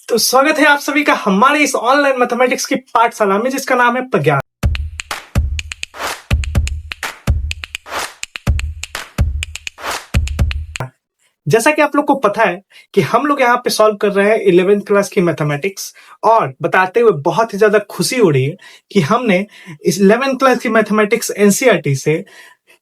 तो स्वागत है आप सभी का हमारे इस ऑनलाइन मैथमेटिक्स की पाठशाला में जिसका नाम है प्रज्ञान। जैसा कि आप लोग को पता है कि हम लोग यहाँ पे सॉल्व कर रहे हैं 11th क्लास की मैथमेटिक्स, और बताते हुए बहुत ही ज्यादा खुशी हो रही है कि हमने इस 11th क्लास की मैथमेटिक्स एनसीईआरटी से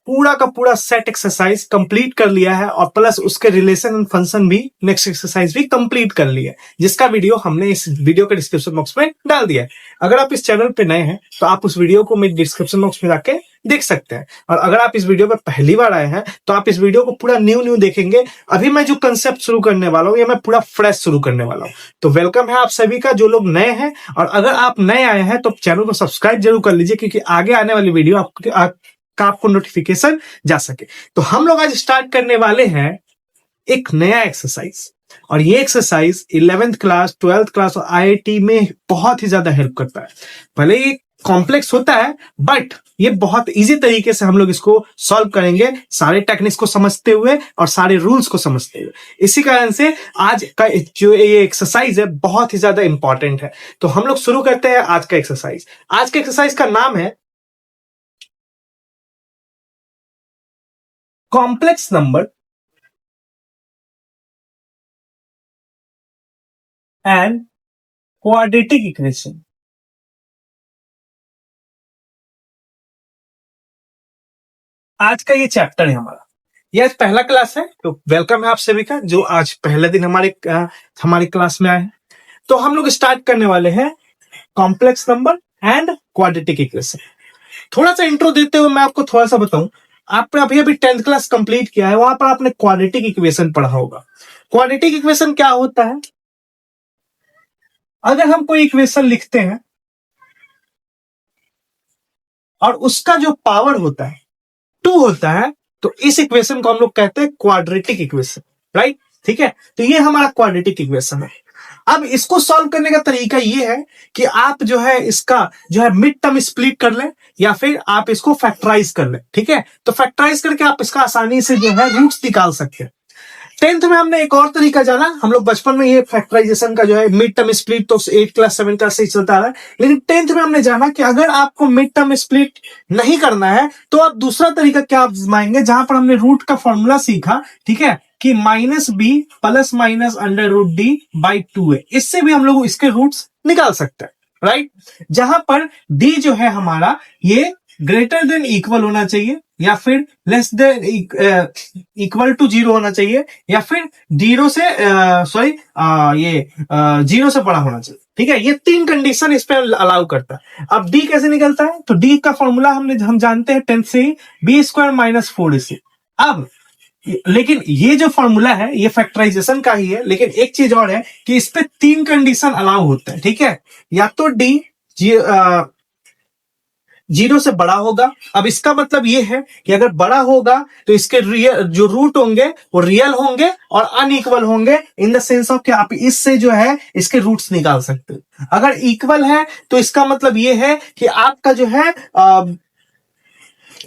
पूरा का पूरा सेट एक्सरसाइज कंप्लीट कर लिया है, और प्लस उसके रिलेशन एंड फंक्शन भी नेक्स्ट एक्सरसाइज भी कंप्लीट कर लिया है, जिसका वीडियो हमने इस वीडियो के डिस्क्रिप्शन बॉक्स में डाल दिया है। अगर आप इस चैनल पे नए हैं तो आप उस वीडियो को मेरे डिस्क्रिप्शन बॉक्स में जाके देख सकते हैं, और अगर आप इस वीडियो पे पहली बार आए हैं तो आप इस वीडियो को पूरा न्यू देखेंगे। अभी मैं जो कंसेप्ट शुरू करने वाला हूँ ये मैं पूरा फ्रेश शुरू करने वाला हूँ। तो वेलकम है आप सभी का जो लोग नए हैं, और अगर आप नए आए हैं तो चैनल को सब्सक्राइब जरूर कर लीजिए, क्योंकि आगे आने वाली वीडियो आपको नोटिफिकेशन जा सके। तो हम लोग आज स्टार्ट करने वाले हैं एक नया एक्सरसाइज, और ये exercise 11th class 12th class और आईआईटी में बहुत ही ज्यादा हेल्प करता है। भले ये कॉम्प्लेक्स होता है बट ये बहुत इजी तरीके से हम लोग इसको सॉल्व करेंगे, सारे टेक्निक्स को समझते हुए और सारे रूल्स को समझते हुए। इसी कारण से आज का जो ये एक्सरसाइज है बहुत ही ज्यादा इंपॉर्टेंट है। तो हम लोग शुरू करते हैं आज का एक्सरसाइज। आज के एक्सरसाइज का नाम है complex number and quadratic equation. आज का ये चैप्टर है हमारा। ये आज पहला क्लास है, तो वेलकम है आप सभी का जो आज पहले दिन हमारी क्लास में आए हैं। तो हम लोग स्टार्ट करने वाले हैं complex number and quadratic equation. थोड़ा सा इंट्रो देते हुए मैं आपको थोड़ा सा बताऊं, आपने अभी 10th क्लास कंप्लीट किया है, वहां पर आपने क्वाड्रेटिक इक्वेशन पढ़ा होगा। क्वाड्रेटिक इक्वेशन क्या होता है? अगर हम कोई इक्वेशन लिखते हैं और उसका जो पावर होता है 2 होता है, तो इस इक्वेशन को हम लोग कहते हैं क्वाड्रेटिक इक्वेशन, राइट? ठीक है, तो ये हमारा क्वाड्रेटिक इक्वेशन है। अब इसको सॉल्व करने का तरीका ये है कि आप जो है इसका जो है मिड टर्म स्प्लिट कर लें, या फिर आप इसको फैक्टराइज कर लें। ठीक है, तो फैक्टराइज करके आप इसका आसानी से जो है रूट्स निकाल सकते हैं। 10th में हमने एक और तरीका जाना, हम लोग बचपन में ये फैक्टराइजेशन का जो है मिड टर्म स्प्लिट तो 8 क्लास 7 क्लास से ही चलता रहा है, लेकिन 10th में हमने जाना कि अगर आपको मिड टर्म स्प्लिट नहीं करना है तो आप दूसरा तरीका क्या आजमाएंगे, जहां पर हमने रूट का फॉर्मूला सीखा, ठीक है, कि -b plus minus under root D by 2a। इससे भी हम लोग इसके रूट्स निकाल सकते हैं, राइट? जहां पर d जो है हमारा ये ग्रेटर देन इक्वल होना चाहिए, या फिर लेस देन इक्वल टू 0 होना चाहिए, या फिर 0 से जीरो से बड़ा होना चाहिए। ठीक है, ये 3 कंडीशन इस पे अलाउ करता है। अब d कैसे निकलता है? तो d का फॉर्मूला हम जानते हैं 10th से ही, b स्क्वायर माइनस 4ac। अब लेकिन ये जो फॉर्मूला है ये फैक्टराइजेशन का ही है, लेकिन एक चीज और है कि इस पे 3 कंडीशन अलाउ होते हैं। ठीक है, या तो d 0 से बड़ा होगा। अब इसका मतलब ये है कि अगर बड़ा होगा तो इसके जो रूट होंगे वो रियल होंगे और अनइक्वल होंगे, इन द सेंस ऑफ कि आप इससे जो है इसके रूट्स निकाल सकते हैं। अगर इक्वल है तो इसका मतलब ये है कि आपका जो है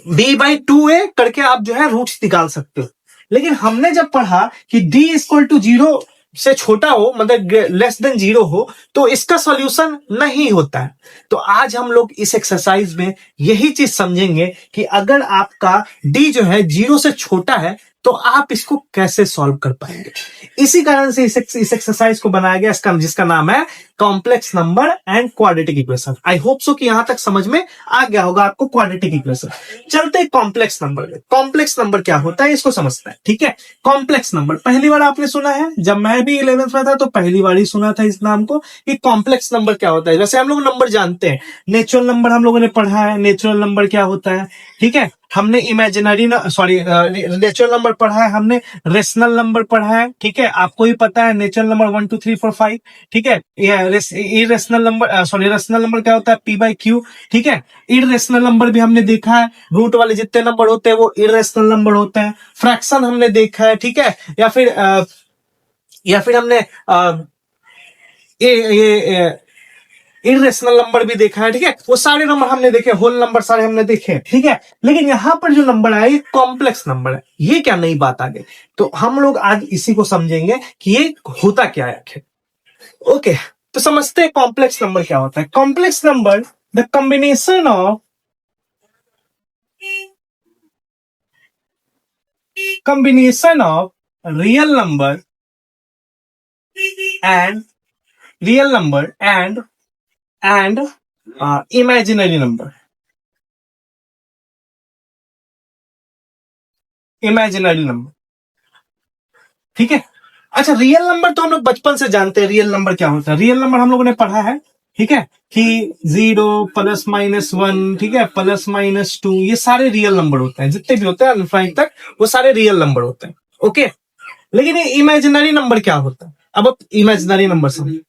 b/2a करके आप जो है रूट्स निकाल सकते हो। लेकिन हमने जब पढ़ा कि d इक्वल टू 0 से छोटा हो, मतलब लेस देन 0 हो, तो इसका सॉल्यूशन नहीं होता है। तो आज हम लोग इस एक्सरसाइज में यही चीज समझेंगे कि अगर आपका d जो है 0 से छोटा है तो आप इसको कैसे सॉल्व कर पाएंगे। इसी कारण से इस एक्सरसाइज को बनाया गया, जिसका नाम है complex number and quadratic equation. I hope so कि यहां तक समझ में आ गया होगा आपको क्वाड्रेटिक इक्वेशन। चलते कॉम्प्लेक्स नंबर में। कॉम्प्लेक्स नंबर क्या होता है इसको समझते हैं। ठीक है, कॉम्प्लेक्स नंबर पहली बार आपने सुना है, जब मैं भी 11th में था तो पहली बार ही सुना था इस नाम को कि कॉम्प्लेक्स नंबर क्या होता है। वैसे हम लोग नंबर जानते हैं, नेचुरल नंबर हम लोगों ने पढ़ा है, नेचुरल नंबर क्या होता है। ठीक है, हमने नेचुरल नंबर पढ़ा है, हमने रेशनल नंबर पढ़ा है। ठीक है, आपको ही पता है नेचुरल नंबर 1 2 3 4 5। ठीक है, इरेशनल नंबर रेशनल नंबर क्या होता है, p/q। ठीक है, इरेशनल नंबर भी हमने देखा है, रूट वाले जितने नंबर होते हैं वो इरेशनल नंबर होते हैं। फ्रैक्शन हमने देखा है। ठीक है, या फिर हमने इरेशनल नंबर भी देखा है। ठीक है, वो सारे नंबर हमने देखे, होल नंबर सारे हमने देखे। ठीक है, लेकिन यहां पर जो नंबर है ये कॉम्प्लेक्स नंबर है। ये क्या नई बात आ गई, तो हम लोग आज इसी को समझेंगे कि ये होता क्या है। ओके, तो समझते हैं कॉम्प्लेक्स नंबर क्या होता है। Complex number the combination of real number and real number and imaginary number. Imaginary number, ठीक है। अच्छा, रियल नंबर तो हम लोग बचपन से जानते हैं, रियल नंबर क्या होता है। रियल नंबर हम लोगों ने पढ़ा है, ठीक है, कि 0 +-1, ठीक है, +-2, ये सारे रियल नंबर होते हैं, जितने भी होते हैं अनफाइनाइट तक, वो सारे रियल नंबर होते हैं। ओके, लेकिन ये इमेजिनरी नंबर क्या होता है। अब इमेजिनरी नंबर समझिए,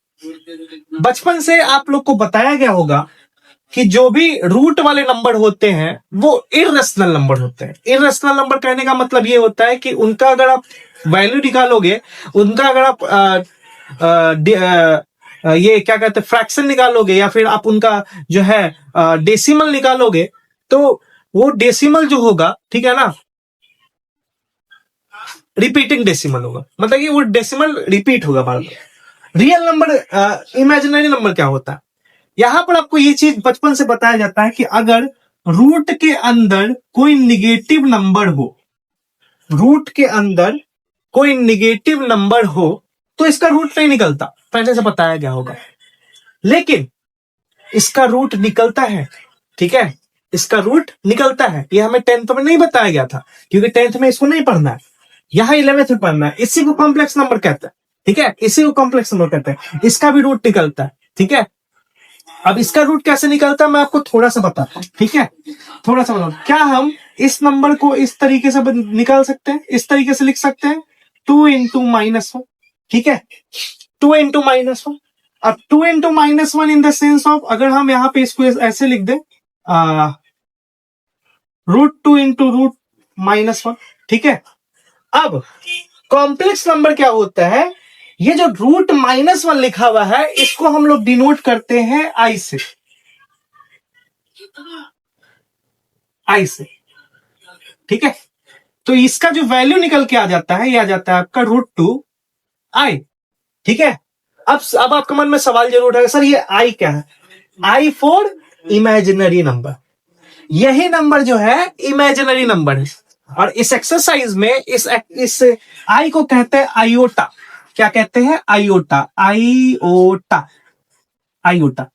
बचपन से आप लोग को बताया गया होगा कि जो भी रूट वाले नंबर होते हैं वो इर्रेशनल नंबर होते हैं। इर्रेशनल नंबर कहने का मतलब ये होता है कि उनका अगर आप वैल्यू निकालोगे, उनका अगर आप ये क्या कहते हैं फ्रैक्शन निकालोगे, या फिर आप उनका जो है डेसिमल निकालोगे, तो वो डेसिमल जो होगा, ठीक है ना, रिपीटिंग डेसिमल होगा, मतलब कि वो डेसिमल रिपीट होगा बार बार। रियल नंबर, इमेजिनरी नंबर क्या होता है, यहां पर आपको ये चीज बचपन से बताया जाता है कि अगर रूट के अंदर कोई निगेटिव नंबर हो, रूट के अंदर कोई निगेटिव नंबर हो, तो इसका रूट नहीं निकलता, पहले से बताया गया होगा। लेकिन इसका रूट निकलता है, ठीक है, इसका रूट निकलता है। ये हमें 10th में नहीं बताया गया था, क्योंकि 10th में इसको नहीं पढ़ना है, यहां 11th में पढ़ना है। इसी को कॉम्प्लेक्स नंबर कहते हैं, ठीक है, इसी को कॉम्प्लेक्स नंबर कहते हैं। इसका भी रूट निकलता है, ठीक है। अब इसका रूट कैसे निकलता है मैं आपको थोड़ा सा बताता हूं, ठीक है, थोड़ा सा बताता हूं। क्या हम इस नंबर को इस तरीके से निकाल सकते हैं, इस तरीके से लिख सकते हैं, 2 × -1, ठीक है, 2 × -1। अब 2 × -1 इन द सेंस ऑफ, अगर हम यहां पे इसको ऐसे लिख दें, √2 × √-1, ठीक है। अब कॉम्प्लेक्स नंबर क्या होता है, ये जो √-1 लिखा हुआ है, इसको हम लोग डिनोट करते हैं आई से, आई से, ठीक है। तो इसका जो वैल्यू निकल के आ जाता है, ये आ जाता है आपका √2i, ठीक है। अब आपके मन में सवाल जरूर है, सर ये आई क्या है। आई फॉर इमेजिनरी नंबर, यही नंबर जो है इमेजिनरी नंबर है। और इस एक्सरसाइज में इस आई को कहते हैं आयोटा। क्या कहते हैं, आयोटा, आईओटा, आयोटा,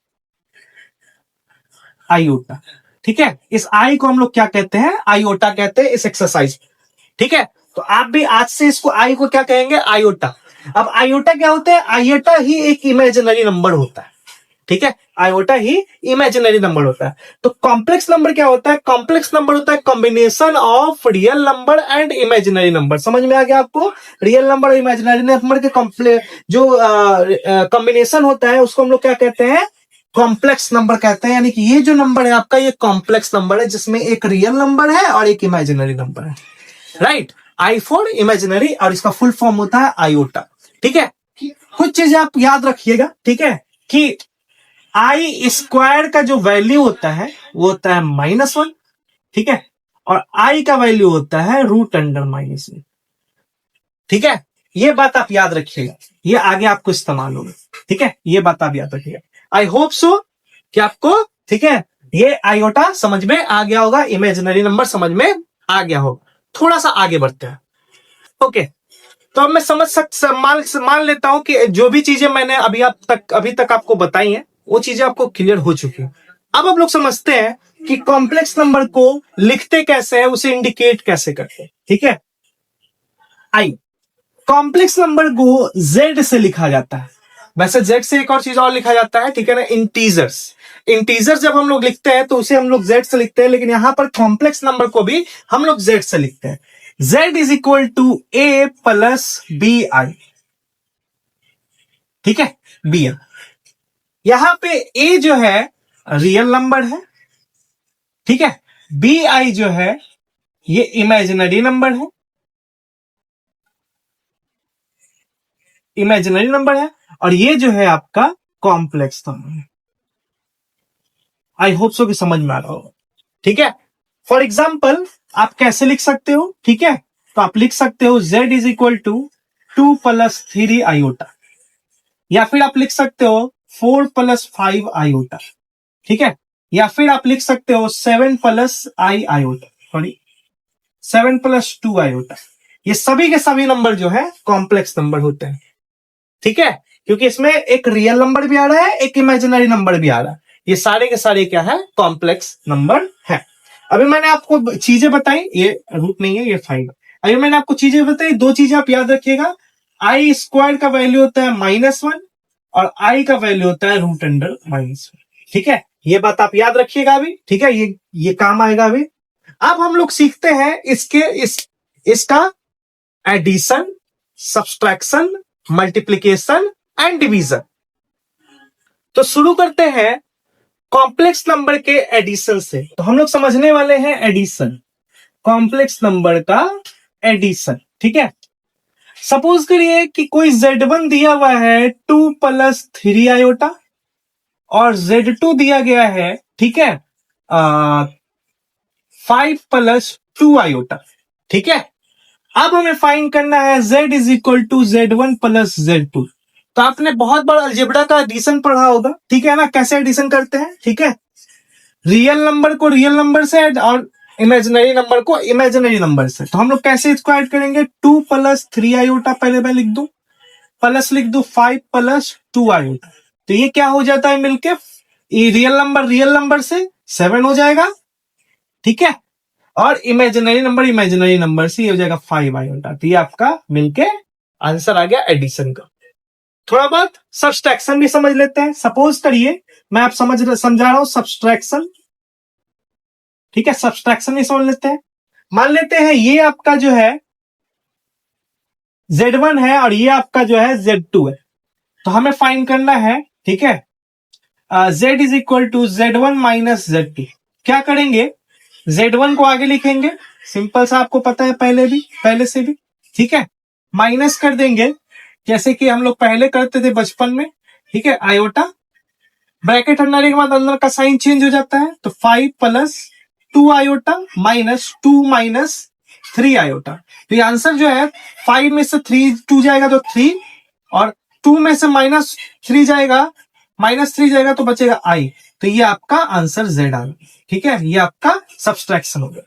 आयोटा, ठीक है। इस आई को हम लोग क्या कहते हैं, आयोटा कहते हैं इस एक्सरसाइज, ठीक है। तो आप भी आज से इसको आई को क्या कहेंगे, आयोटा। अब आयोटा क्या होता है, आयोटा ही एक इमेजिनरी नंबर होता है, ठीक है, आयोटा ही इमेजिनरी नंबर होता है। तो कॉम्प्लेक्स नंबर क्या होता है, कॉम्प्लेक्स नंबर होता है combination of real number and imaginary number. समझ में आ गया आपको, रियल नंबर और इमेजिनरी नंबर के जो कॉम्बिनेशन होता है उसको हम लोग क्या कहते हैं, कॉम्प्लेक्स नंबर कहते हैं। यानी कि ये जो नंबर है आपका, ये कॉम्प्लेक्स नंबर है, जिसमें एक रियल नंबर है और एक इमेजिनरी नंबर है, राइट। आई फॉर इमेजिनरी, और इसका फुल फॉर्म होता है आयोटा, ठीक है। कुछ चीजें आप याद रखिएगा, ठीक है, कि आई स्क्वायर का जो वैल्यू होता है वो होता है -1, ठीक है, और आई का वैल्यू होता है √√-1, ठीक है। ये बात आप याद रखिएगा, ये आगे आपको इस्तेमाल होगा, ठीक है, ये बात आप याद रखिएगा। आई होप सो कि आपको, ठीक है, ये आयोटा समझ में आ गया होगा, इमेजिनरी नंबर समझ में आ गया होगा। थोड़ा सा आगे बढ़ते हैं, ओके। तो अब मैं मान लेता हूं कि जो भी चीजें मैंने अभी तक आपको बताई हैं, वो चीजें आपको क्लियर हो चुकी हैं। अब आप लोग समझते हैं कि कॉम्प्लेक्स नंबर को लिखते कैसे हैं, उसे इंडिकेट कैसे करते हैं, ठीक है। आई, कॉम्प्लेक्स नंबर को जेड से लिखा जाता है। वैसे जेड से एक और चीज और लिखा जाता है, ठीक है ना, इंटीजर्स। इंटीजर जब हम लोग लिखते हैं तो उसे हम लोग जेड से लिखते हैं, लेकिन यहां पर कॉम्प्लेक्स नंबर को भी हम लोग जेड से लिखते हैं। z = a + bi, ठीक है, bn। यहां पे a जो है रियल नंबर है, ठीक है, bi जो है ये इमेजिनरी नंबर है, इमेजिनरी नंबर है, और ये जो है आपका कॉम्प्लेक्स नंबर है। आई होप सो कि समझ में आ रहा होगा, ठीक है। फॉर एग्जाम्पल आप कैसे लिख सकते हो, ठीक है, तो आप लिख सकते हो z = 2 + 3 आयोटा, या फिर आप लिख सकते हो 4 + 5 आयोटा, ठीक है, या फिर आप लिख सकते हो 7 + I आयोटा, सॉरी 7 + 2 आयोटा। ये सभी के सभी नंबर जो है कॉम्प्लेक्स नंबर होते हैं, ठीक है, क्योंकि इसमें एक रियल नंबर भी आ रहा है, एक इमेजिनरी नंबर भी आ रहा है। ये सारे के सारे क्या है, कॉम्प्लेक्स नंबर है। अभी मैंने आपको चीजें बताई, ये रूट नहीं है, ये 5। अभी मैंने आपको चीजें बताई, दो चीजें आप याद रखिएगा, I² का वैल्यू होता है -1 और I का वैल्यू होता है √1, ठीक है, ये बात आप याद रखिएगा अभी, ठीक है, ये काम आएगा अभी। अब हम लोग सीखते हैं इसका addition, subtraction, multiplication and division. तो शुरू करते हैं कॉम्प्लेक्स नंबर के एडिशन से। तो हम लोग समझने वाले हैं एडिशन, कॉम्प्लेक्स नंबर का एडिशन, ठीक है। सपोज करिए कि कोई Z1 दिया हुआ है 2 + 3 आयोटा और Z2 दिया गया है, ठीक है, 5 + 2 आयोटा, ठीक है। अब हमें फाइंड करना है Z = Z1 + Z2। तो आपने बहुत बार अलजेब्रा का एडिशन पढ़ा होगा, ठीक है ना, कैसे एडिशन करते हैं, ठीक है, रियल नंबर को रियल नंबर से और इमेजिनरी नंबर को इमेजिनरी नंबर से। तो हम लोग कैसे इसको ऐड करेंगे, 2 + 3 आयोटा पहले मैं लिख दूं, प्लस लिख दूं 5 + 2 आयोटा। तो ये क्या हो जाता है मिलके, ये रियल नंबर से 7 हो जाएगा, ठीक है, और इमेजिनरी नंबर से ये हो जाएगा 5 आयोटा। तो ये आपका मिलके आंसर आ गया एडिशन का। थोड़ा बहुत सब्सट्रैक्शन भी समझ लेते हैं। सपोज करिए मैं आप समझा रहा हूं सब्सट्रैक्शन, ठीक है, सब्सट्रैक्शन भी समझ लेते हैं। मान लेते हैं ये आपका जो है Z1 है और ये आपका जो है Z2 है। तो हमें फाइंड करना है, ठीक है, Z = Z1 - Z2। क्या करेंगे, Z1 को आगे लिखेंगे, सिंपल सा, आपको पता है पहले से भी, ठीक है, माइनस कर देंगे जैसे कि हम लोग पहले करते थे बचपन में, ठीक है, आयोटा, ब्रैकेट हटाने के बाद अंदर का साइन चेंज हो जाता है। तो 5 + 2 आयोटा -2 - 3 आयोटा। तो ये आंसर जो है 5 में से 3 2 जाएगा तो 3, और 2 में से -3 जाएगा, -3 जाएगा तो बचेगा I। तो ये आपका आंसर Z आ गया, ठीक है, ये आपका सब्सट्रैक्शन हो गया।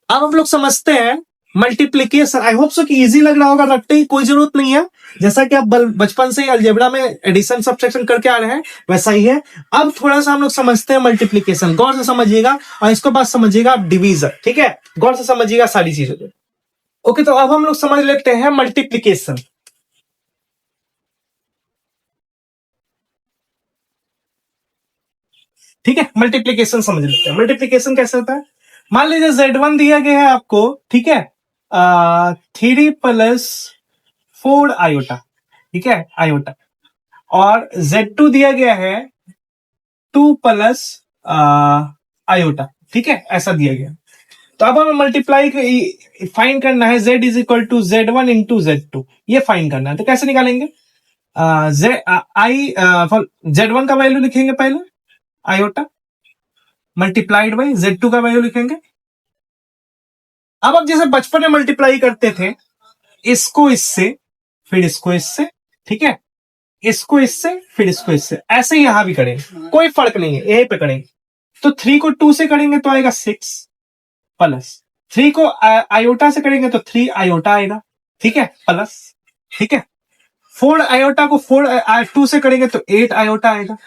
अब हम लोग समझते हैं मल्टीप्लीकेशन। आई होप सो कि इजी लग रहा होगा, रटने की कोई जरूरत नहीं है, जैसा कि आप बचपन से ही अलजेब्रा में एडिशन सब्सट्रैक्शन करके आ रहे हैं वैसा ही है। अब थोड़ा सा हम लोग समझते हैं मल्टीप्लीकेशन, गौर से समझिएगा, और इसको बाद समझिएगा आप डिवीजन, ठीक है, गौर से समझिएगा सारी चीजों को। ओके, तो अब हम लोग समझ लेते हैं मल्टीप्लीकेशन, ठीक है, मल्टीप्लीकेशन समझ लेते हैं। मल्टीप्लीकेशन कैसे होता है, मान लीजिए Z1 दिया गया है आपको, ठीक है, 3 + 4 आयोटा, ठीक है, आयोटा, और Z2 दिया गया है 2 + आयोटा, ठीक है, ऐसा दिया गया। तो अब हमें मल्टीप्लाई फाइंड करना है, Z = Z1 × Z2, ये फाइंड करना है। तो कैसे निकालेंगे, Z1 का वैल्यू लिखेंगे पहले, आयोटा, मल्टीप्लाइड बाई Z2 का वैल्यू लिखेंगे। अब जैसे बचपन में मल्टीप्लाई करते थे, इसको इससे फिर इसको इससे, ठीक है, इसको इससे फिर इसको इससे, ऐसे ही यहां भी करेंगे, कोई फर्क नहीं है, यहीं पे करेंगे। तो 3 को 2 से करेंगे तो आएगा 6, प्लस 3 को आयोटा से करेंगे तो 3 आयोटा आएगा, ठीक है, प्लस, ठीक है, 4 आयोटा को 2 से करेंगे तो 8 आयोटा आएगा,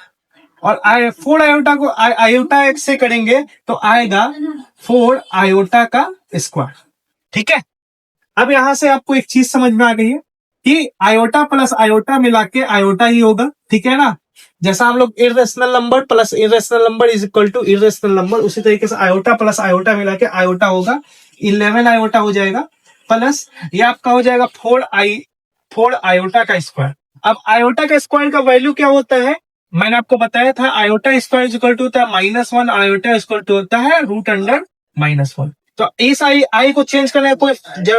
और 4 आयोटा को आयोटा से करेंगे तो आएगा 4 आयोटा का स्क्वायर, ठीक है। अब यहां से आपको एक चीज समझ में आ गई है कि आयोटा प्लस आयोटा मिला के आयोटा ही होगा, ठीक है ना, जैसा हम लोग irrational number plus irrational number is equal to irrational number, उसी तरीके से आयोटा प्लस आयोटा मिला के आयोटा होगा, 11 आयोटा हो जाएगा, प्लस ये आपका हो जाएगा 4 आयोटा का स्क्वायर। अब आयोटा का स्क्वायर का वैल्यू क्या होता है, मैंने आपको बताया था, iota square is equal to होता है -1, आयोटा इक्वल टू होता है √1। तो इस आई को चेंज करने का कोई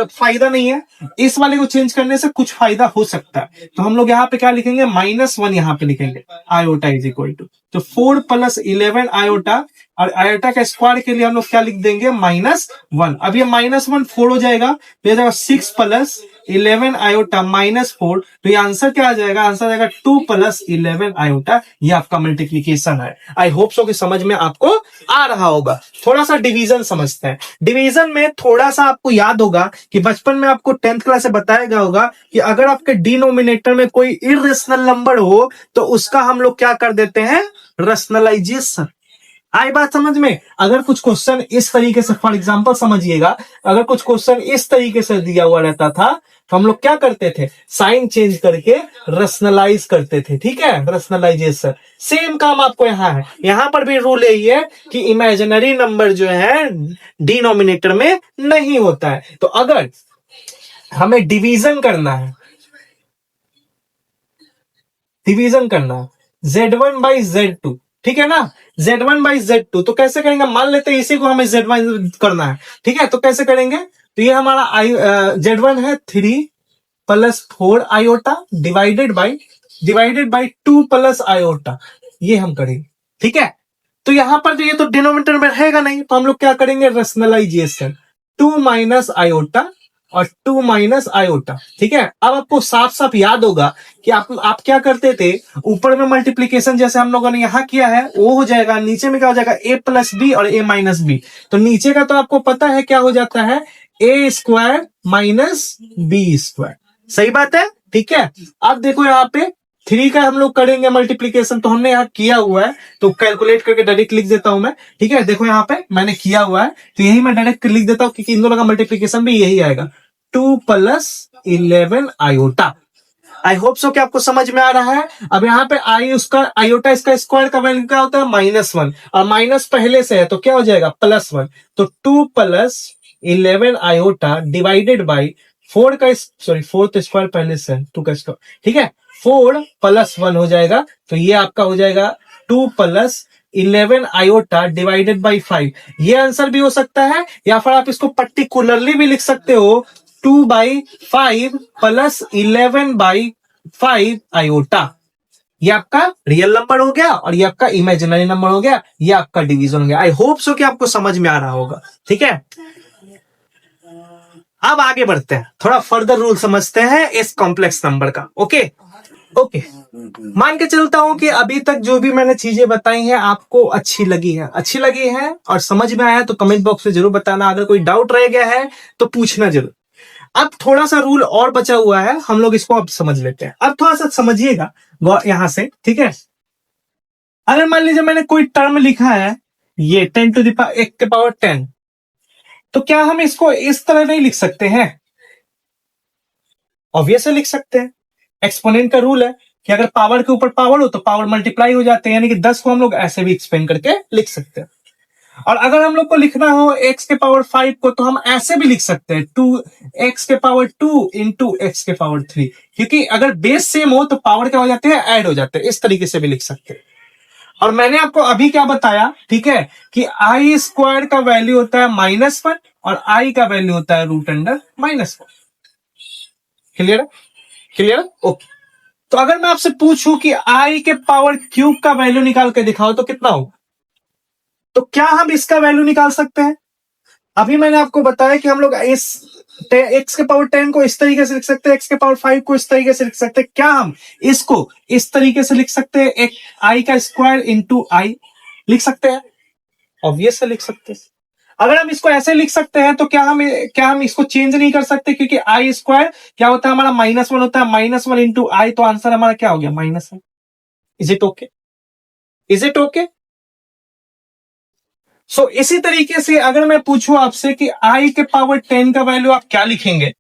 फायदा नहीं है, इस वाले को चेंज करने से कुछ फायदा हो सकता है। तो हम लोग यहाँ पे क्या लिखेंगे, -1 यहाँ पे लिखेंगे, आयोटा इज इक्वल टू, तो 4 + 11 आयोटा, और आयोटा का स्क्वायर के लिए हम लोग क्या लिख देंगे, -1। अब ये -1 4 हो जाएगा, तो 6 + 11 आयोटा -4, तो ये आंसर क्या आ जाएगा? आंसर आएगा 2 + 11 आयोटा। ये आपका मल्टीप्लीकेशन है। आई होप सो कि समझ में आपको आ रहा होगा। थोड़ा सा डिवीजन समझते हैं। डिवीजन में थोड़ा सा आपको याद होगा कि बचपन में आपको 10th क्लास से बताया गया होगा कि अगर आपके डिनोमिनेटर में कोई इरेशनल नंबर हो तो उसका हम लोग क्या कर देते हैं? रैशनलाइजेशन। आई बात समझ में? अगर कुछ क्वेश्चन इस तरीके से, फॉर एग्जांपल समझिएगा, अगर कुछ क्वेश्चन इस तरीके से दिया हुआ रहता था तो हम लोग क्या करते थे? साइन चेंज करके रैशनलाइज करते थे। ठीक है, रैशनलाइजेशन। सेम काम आपको यहां है। यहां पर भी रूल यही है कि इमेजिनरी नंबर जो है डिनोमिनेटर में नहीं होता है। तो अगर हमें डिवीजन करना है, Z1/Z2, ठीक है ना? Z1/Z2 तो कैसे करेंगे? मान लेते हैं इसी को हमें Z1 करना है। ठीक है, तो कैसे करेंगे? तो ये हमारा Z1 है 3 + 4 आयोटा डिवाइडेड बाई 2 + आयोटा। ये हम करेंगे। ठीक है, तो यहां पर जो ये तो डिनोमिनेटर में रहेगा नहीं, तो हम लोग क्या करेंगे? रैशनलाइजेशन। 2 - आयोटा और 2 - आयोटा। ठीक है, अब आपको साफ साफ याद होगा कि आप क्या करते थे? ऊपर में मल्टीप्लीकेशन जैसे हम लोगों ने यहां किया है वो हो जाएगा, नीचे में क्या हो जाएगा? A + B और A - B। तो नीचे का तो आपको पता है क्या हो जाता है? A² - B²। सही बात है। ठीक है, अब देखो यहाँ पे 3 का हम लोग करेंगे मल्टीप्लीकेशन, तो हमने यहाँ किया हुआ है तो कैलकुलेट करके डायरेक्ट लिख देता हूं मैं। ठीक है, देखो यहाँ पे मैंने किया हुआ है तो यही मैं डायरेक्ट लिख देता हूं क्योंकि इन दोनों का मल्टीप्लीकेशन भी यही आएगा, 2 + 11 आयोटा। आई होप सो कि आपको समझ में आ रहा है। अब यहाँ पे आई उसका आयोटा इसका स्क्वायर का वैल्यू क्या होता है? -1, और माइनस पहले से है तो क्या हो जाएगा? +1। तो 2 + 11 आयोटा डिवाइडेड बाई 4 का, सॉरी 4 तो स्क्वायर पहले से है, 2 का स्क्वायर। ठीक है, 4 + 1 हो जाएगा, तो ये आपका हो जाएगा 2 + 11 आयोटा डिवाइडेड बाई 5। ये आंसर भी हो सकता है, या फिर आप इसको पर्टिकुलरली भी लिख सकते हो, 2/5 + 11/5 आयोटा। ये आपका रियल नंबर हो गया और ये आपका इमेजिनरी नंबर हो गया। ये आपका डिवीजन हो गया। आई होप सो कि आपको समझ में आ रहा होगा। ठीक है, अब आगे बढ़ते हैं, थोड़ा फर्दर रूल समझते हैं इस कॉम्प्लेक्स नंबर का। ओके ओके, मान के चलता हूं कि अभी तक जो भी मैंने चीजें बताई हैं आपको अच्छी लगी है और समझ में आया तो कमेंट बॉक्स में जरूर बताना। अगर कोई डाउट रह गया है तो पूछना जरूर। अब थोड़ा सा रूल और बचा हुआ है, हम लोग इसको अब समझ लेते हैं। अब थोड़ा सा समझिएगा यहां से। ठीक है, अगर मान लीजिए मैंने कोई टर्म लिखा है ये 10⁻10, तो क्या हम इसको इस तरह नहीं लिख सकते हैं? ऑब्वियसली लिख सकते हैं। एक्सपोनेंट का रूल है कि अगर पावर के ऊपर पावर हो तो पावर मल्टीप्लाई हो जाते हैं, यानी कि 10 को हम लोग ऐसे भी एक्सपेंड करके लिख सकते हैं। और अगर हम लोग को लिखना हो x⁵ को तो हम ऐसे भी लिख सकते हैं, 2x⁵ इंटू x⁵, क्योंकि अगर बेस सेम हो तो पावर क्या हो जाते हैं? ऐड हो जाते हैं। इस तरीके से भी लिख सकते हैं। और मैंने आपको अभी क्या बताया? ठीक है, कि i² का वैल्यू होता है -1 और i का वैल्यू होता है √1। क्लियर है? क्लियर है? ओके। तो अगर मैं आपसे पूछूं कि i³ का वैल्यू निकाल के दिखाओ तो कितना होगा? तो क्या हम इसका वैल्यू निकाल सकते हैं? अभी मैंने आपको बताया कि हम लोग इस x⁻10 को इस तरीके से लिख सकते हैं, x⁵ को इस तरीके से लिख सकते हैं। क्या हम इसको इस तरीके से लिख सकते हैं? एक i² इंटू आई लिख सकते हैं? ऑब्वियसली लिख सकते हैं। अगर हम इसको ऐसे लिख सकते हैं तो क्या हम इसको चेंज नहीं कर सकते? क्योंकि i² क्या होता है हमारा? -1 होता है, -1 इंटू आई, तो आंसर हमारा क्या हो गया? -1। Is it okay? Is it okay? So इसी तरीके से अगर मैं पूछूं आपसे कि i⁻10 का वैल्यू आप क्या लिखेंगे,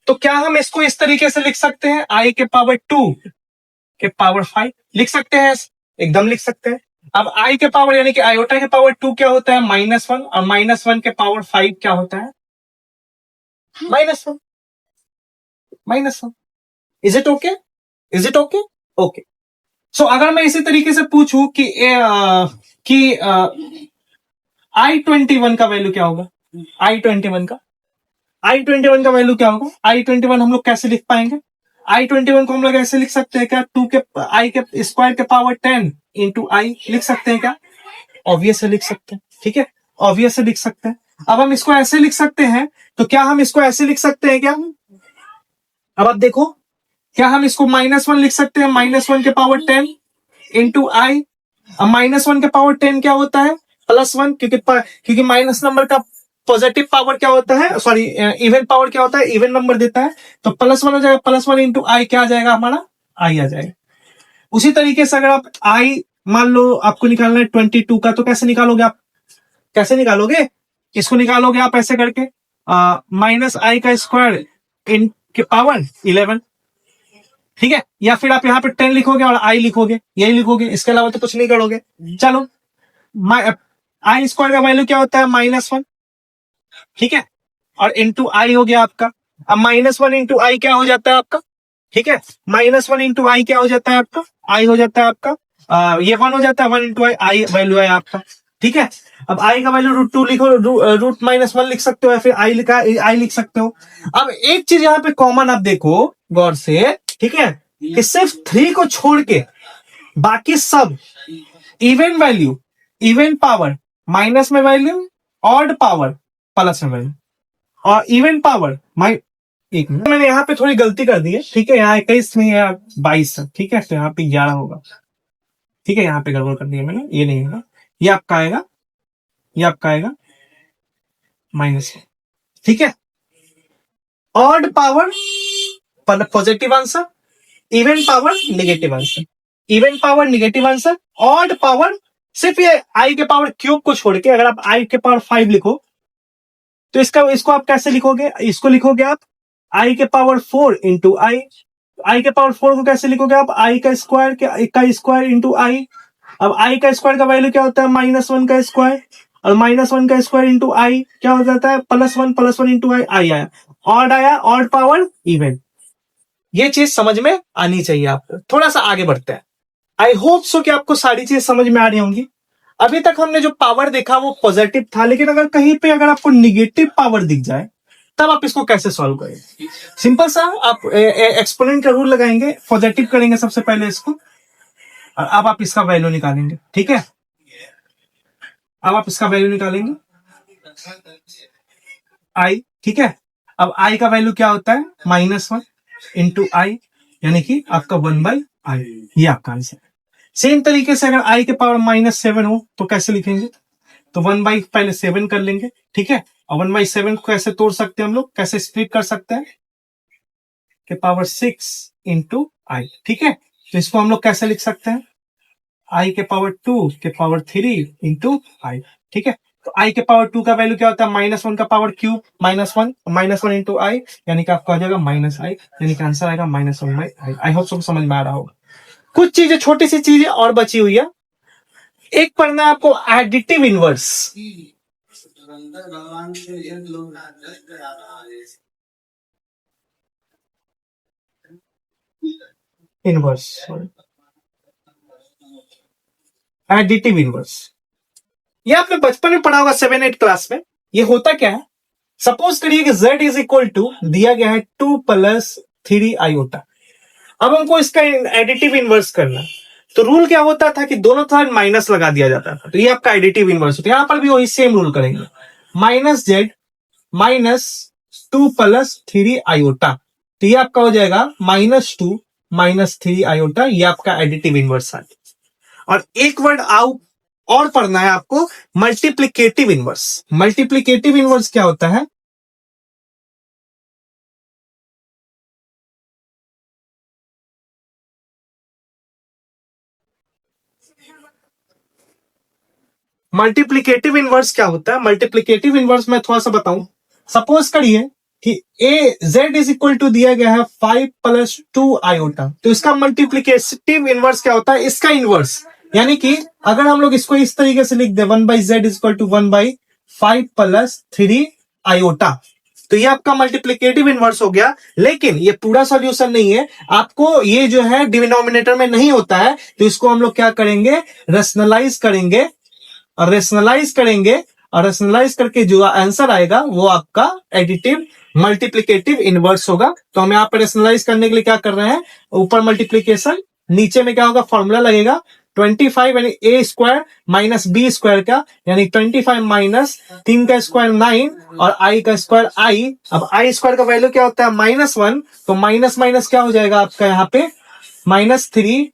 तो क्या हम इसको इस तरीके से लिख सकते हैं? i⁻2⁵ लिख सकते हैं, एकदम लिख सकते हैं। अब i के पावर यानी कि आयोटा के पावर 2 क्या होता है? -1, और -1 के पावर 5 क्या होता है? -1। -1। Is it okay? Is it okay? Okay. So अगर मैं इसी तरीके से पूछूं कि i21 का वैल्यू क्या होगा? i21 का वैल्यू क्या होगा? i21 हम लोग कैसे लिख पाएंगे? i21 को हम लोग ऐसे लिख सकते हैं क्या? 2 के i² के पावर 10 इंटू आई लिख सकते हैं क्या? ऑब्वियसली लिख सकते हैं। ठीक है, ऑब्वियसली लिख सकते हैं। अब हम इसको ऐसे लिख सकते हैं, तो क्या हम इसको ऐसे लिख सकते हैं क्या? अब आप देखो, क्या हम इसको -1 लिख सकते हैं? -1 के पावर 10 इंटू आई। अब -1 के पावर 10 क्या होता है? +1, क्योंकि माइनस नंबर का पॉजिटिव पावर क्या होता है, सॉरी इवन पावर क्या होता है? इवन नंबर देता है। तो +1 हो जाएगा, +1 इंटू आई क्या आ जाएगा हमारा? आई आ जाएगा। उसी तरीके से अगर आप आई मान लो आपको निकालना है 22 का, तो कैसे निकालोगे आप? कैसे निकालोगे? इसको निकालोगे आप ऐसे करके, -i² इन के पावर 11, ठीक है? या फिर आप यहाँ पे 10 लिखोगे और आई लिखोगे, यही लिखोगे, इसके अलावा तो कुछ नहीं करोगे। चलो, i² का वैल्यू क्या होता है? -1, ठीक है? और इंटू आई हो गया आपका। अब -1 इंटू आई क्या हो जाता है आपका? ठीक है, -1 इंटू आई क्या हो जाता है आपका? आई हो जाता है आपका, ये 1 हो जाता है, 1 इंटू आई, आई वैल्यू है आपका, ठीक है? अब आई का वैल्यू √2 लिखो, √-1 लिख सकते हो, या फिर आई लिखा आई लिख सकते हो। अब एक चीज यहाँ पे कॉमन आप देखो गौर से, ठीक है, कि सिर्फ 3 को छोड़ के बाकी सब even value, even power minus में वैल्यू, ऑड पावर प्लस में वैल्यू, और इवन पावर एक मिनट, मैंने यहाँ पे थोड़ी गलती कर दी है, ठीक है? यहाँ 21 नहीं है, 22 है, ठीक है? तो यहाँ पे 11 होगा, ठीक है? यहाँ पे गड़बड़ कर दी है मैंने, ये नहीं होगा, ये आपका आएगा, ये आपका आएगा -1, ठीक है? Odd power positive answer, even power negative answer, even power negative answer, odd power सिर्फ ये आई के पावर क्यूब को छोड़ के, अगर आप आई के पावर 5 लिखो तो इसको आप कैसे लिखोगे? इसको लिखोगे आप आई के पावर 4 इंटू आई। आई के पावर 4 को कैसे लिखोगे आप? आई का स्क्वायर इंटू आई। अब आई का स्क्वायर का वैल्यू क्या होता है? -1 का स्क्वायर, और -1 का स्क्वायर इंटू आई क्या हो जाता है? +1 इंटू आई, आई आया, ऑड आया, ऑड पावर इवन। ये चीज समझ में आनी चाहिए आपको। थोड़ा सा आगे बढ़ते हैं। आई होप सो कि आपको सारी चीज समझ में आ रही होंगी। अभी तक हमने जो पावर देखा वो पॉजिटिव था, लेकिन अगर कहीं पे अगर आपको निगेटिव पावर दिख जाए तब आप इसको कैसे सॉल्व करेंगे? सिंपल सा, आप एक्सपोनेंट का रूल लगाएंगे, पॉजिटिव करेंगे सबसे पहले इसको, और अब आप इसका वैल्यू निकालेंगे, ठीक है? अब आप इसका वैल्यू निकालेंगे आई, ठीक है? अब आई का वैल्यू क्या होता है? -1 इंटू आई, यानी कि आपका 1/i, ये आपका आंसर है। सेम तरीके से अगर आई के पावर -7 हो तो कैसे लिखेंगे? तो 1 पहले 7 कर लेंगे, ठीक है? और 1/7 को कैसे तोड़ सकते हैं हम लोग, कैसे स्प्लिट कर सकते हैं? के पावर 6 इंटू आई, ठीक है? तो इसको हम लोग कैसे लिख सकते हैं? आई के पावर 2 के पावर 3 इंटू आई, ठीक है? तो आई के पावर 2 का वैल्यू क्या होता है? -1 का पावर क्यूब, -1 इंटू आई, यानी कि आपका आ जाएगा -i, यानी कि आंसर आएगा -1/i। आई होप सबको समझ में आ रहा होगा। कुछ चीजें, छोटी सी चीजें और बची हुई है। एक पढ़ना है आपको additive inverse. Inverse, additive inverse, ये आपने बचपन में पढ़ा होगा 7-8 क्लास में। ये होता क्या है? सपोज करिए कि z इज इक्वल टू दिया गया है 2 + 3 आयोटा। अब हमको इसका एडिटिव इनवर्स करना है, तो रूल क्या होता था कि दोनों तरफ माइनस लगा दिया जाता था। तो ये आपका एडिटिव इनवर्स होता है। यहां पर भी वही सेम रूल करेंगे, -z -2 + 3 आयोटा, तो ये आपका हो जाएगा -2 - 3 आयोटा, ये आपका एडिटिव इनवर्स है। और एक वर्ड और पढ़ना है आपको, मल्टीप्लिकेटिव इनवर्स। मल्टीप्लिकेटिव इनवर्स क्या होता है? मल्टीप्लिकेटिव इनवर्स क्या होता है? मल्टीप्लिकेटिव इनवर्स मैं थोड़ा सा बताऊं। सपोज करिए कि z इज इक्वल टू दिया गया है 5 + 2 आयोटा, तो इसका मल्टीप्लिकेटिव इनवर्स क्या होता है? इसका इनवर्स, यानी कि अगर हम लोग इसको इस तरीके से लिख दे 1/z is equal to 1/5 + 3 iota, तो ये आपका मल्टीप्लिकेटिव इनवर्स हो गया। लेकिन ये पूरा सॉल्यूशन नहीं है, आपको ये जो है डिनोमिनेटर में नहीं होता है, तो इसको हम लोग क्या करेंगे? रेशनलाइज करेंगे, और रेशनलाइज करेंगे, और रेशनलाइज करके जो आंसर आएगा वो आपका एडिटिव मल्टीप्लिकेटिव इनवर्स होगा। तो हम यहाँ पर रेशनलाइज करने के लिए क्या कर रहे हैं? ऊपर मल्टीप्लीकेशन, नीचे में क्या होगा? फॉर्मूला लगेगा, 25 यानी a square minus b square का, यानी 25 माइनस 3 का स्क्वायर 9 और i का स्क्वायर i। अब i स्क्वायर का वैल्यू क्या होता है -1, तो माइनस माइनस क्या हो जाएगा आपका यहाँ पे -3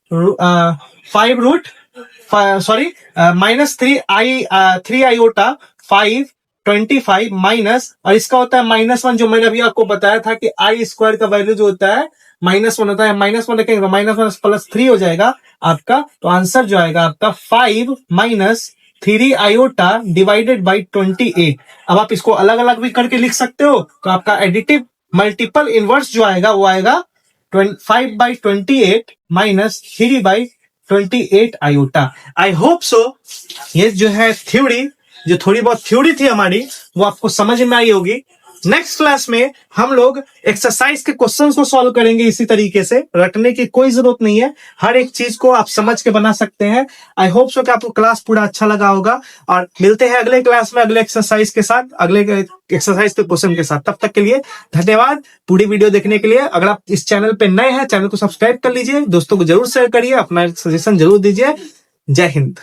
आयोटा 5 25 माइनस, और इसका होता है -1, जो मैंने अभी आपको बताया था कि आई स्क्वायर का वैल्यू जो होता है -1 होता है। -1 रखेंगे तो -1 प्लस 3 हो जाएगा आपका, तो आंसर जो आएगा आपका 5 माइनस 3 आयोटा डिवाइडेड बाई 28। अब आप इसको अलग अलग भी करके लिख सकते हो, तो आपका एडिटिव मल्टीपल इनवर्स जो आएगा वो आएगा 5/28 minus 3/28 iota. I hope so ये जो है थ्योरी, जो थोड़ी बहुत थ्योरी थी हमारी, वो आपको समझ में आई होगी। नेक्स्ट क्लास में हम लोग एक्सरसाइज के क्वेश्चंस को सॉल्व करेंगे। इसी तरीके से रटने की कोई जरूरत नहीं है, हर एक चीज को आप समझ के बना सकते हैं। आई होप सो कि आपको क्लास पूरा अच्छा लगा होगा, और मिलते हैं अगले क्लास में अगले एक्सरसाइज के साथ, अगले एक्सरसाइज के क्वेश्चन के साथ। तब तक के लिए धन्यवाद पूरी वीडियो देखने के लिए। अगर आप इस चैनल पे नए हैं, चैनल को सब्सक्राइब कर लीजिए, दोस्तों को जरूर शेयर करिए, अपना सजेशन जरूर दीजिए। जय हिंद।